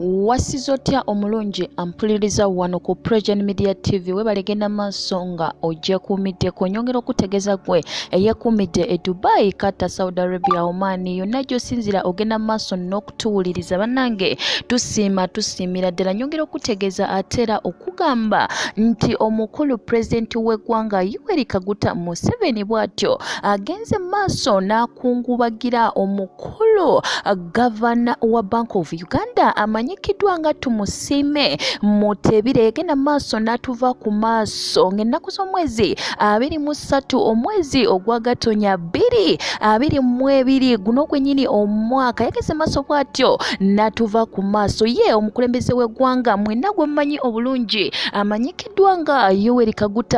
Wasizo otya omulungi ampuliriza wano ku Precision Media TV webalegenda maaso nga ogyekuumiddeko nyongera okutegeeza gwe eyekuumidde e Dubai, Qatar, Saudi Arabia, Oman yonna gy'osinzira ogenda maaso n'okutuwuliriza bannange tusiimira ddala nyongera okutegeeza ate era okugamba nti omukulu pulezidenti w'eggwanga Yoweri Museveni bw'atyo agenze maaso n'akungubagira omukulu Governor wa Bank of Uganda amanyikiddwa nga Tumusiime-Mutebile yagenda maaso n'atuva ku maaso ng'ennaku z'omwezi 23 omwezi ogwa Gatonnya 2022 guno gwennyini omwaka yageze maaso bw'atyo n'atuva ku maaso ye omukulembeze w'eggwanga mwenna gwe mmanyi obulungi amanyikiddwa nga Yoweri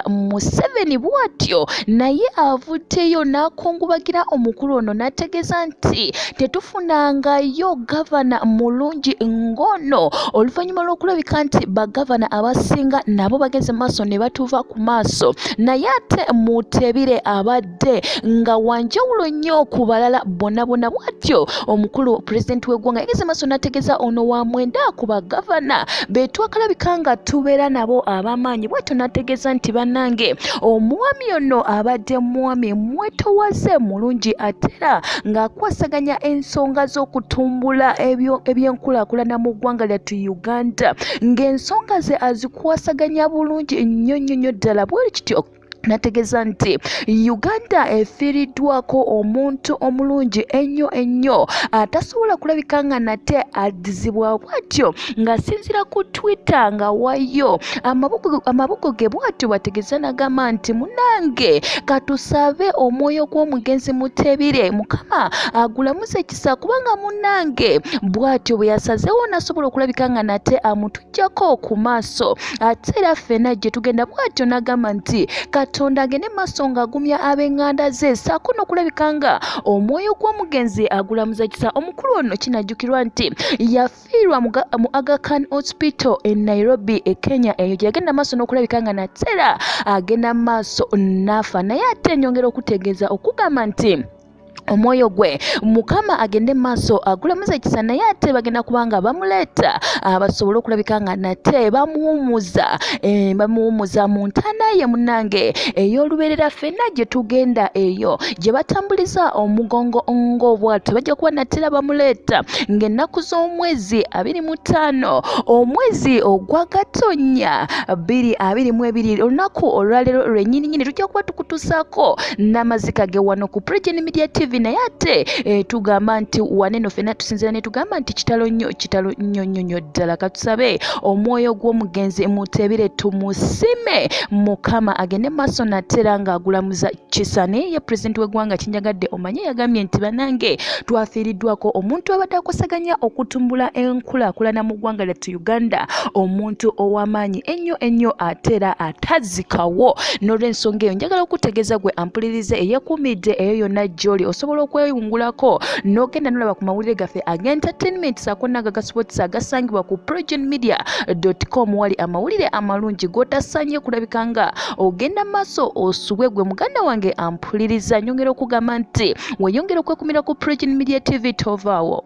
Museveni bw'atyo naye avuddeyo n'akungubagira omukulu ono n'ategeeza nti tetufunangayo gavana mulungi ngono oluvannyuma lw'okulabika nti bagavana abasinga nabo bageze maaso ne batuva ku maaso naye ate Mutebile abadde nga wanjawulo nnyo ku balala bonna bw'atyo omukulu pulezidenti w'eggwanga yageze maaso n'ategeeza ono wa mwenda ku bagavana betwakalabika nga tubeera nabo ab'amaanyi bw'atyo n'ategeeza nti bannange omwami ono abadde mwami mwetowaze mulungi atera ng'akwasaganya ensonga z'okutumbula ebyenkulaakulana mu ggwanga lyattu Uganda ng'ensonga ze azikwasaganya bulungi nnyo ddala bwe kityo nategeeza nti Uganda efiiriddwako omuntu omulungi ennyo atasobola kulabika nga nate addizibwa bw'atyo ng'asinziira ku Twitter nga wayo amabugo ge bw'atyo bategeeza n'agamba nti munange katusabe omwoyo gw'omugenzi Mutebile Mukama agulamuze ekisa kubanga munange bw'atyo bwe yasazeewo n'asobola okulabika nga nate amutujjako ku maaso ate era ffenna gye tugenda bw'atyo n'agamba nti Katonda agende maaso ng'agumya ab'eŋŋanda ze ssaako n'okulabika nga omwoyo gw'omugenzi agulamuza kisa omukulu ono kinajjukirwa nti yafiirwa mu Aga Khan Hospital e Nairobi Kenya eyo gye yagenda maaso n'okulabika nga natera agenda maaso n'afa naye ate nyongera okutegeeza okugamba nti omwoyo gwe Mukama agende maaso agulamuza ekisa naye ate bagenda kubanga bamuleeta basobole okulabika nga nate bamuwumuza mu ntaana ye munange ey'olubeerera ffenna gye tugenda eyo gye batambuliza omugongo ng'obwatyo bajja kuba natera bamuleeta ng'ennaku z'omwezi 25 omwezi ogwa Gatonnya 2022 olunaku olwaleero lwennyini tujja kuba tukutuusaako n'amazika ge wano ku Precision Media TV naye ate tugamba nti waneno ffenna tusinzira ne tugamba nti kitalo nnyo ddala katusabe omwoyo gw'omugenzi Mutebile tumusiime Mukama agende maaso natera ng'agulamuza kisa naye ye pulezidenti w'eggwanga kinjagadde omanye yagambye nti bannange twafiiriddwako omuntu abadde akwasaganya okutumbula enkulaakulana mu ggwanga lyattu Uganda omuntu ow'amaanyi ennyo ate era atazikawo n'olw'ensonga eyo njagala okutegeeza gwe ampulirize eyekuumidde eyo yonna gy'oli osobola okweyungulako n'ogenda n'olaba ku mawulire gaffe ag'entertainment saako n'aga sports agasangibwa ku PrecisionMedia.com wali amawulire amalungi g'otasaanye kulabika nga ogenda maaso osubwe gwe muganda wange ampuliriza nyongera okugamba nti weyongera okwekumira ku Precision Media TV tovaawo.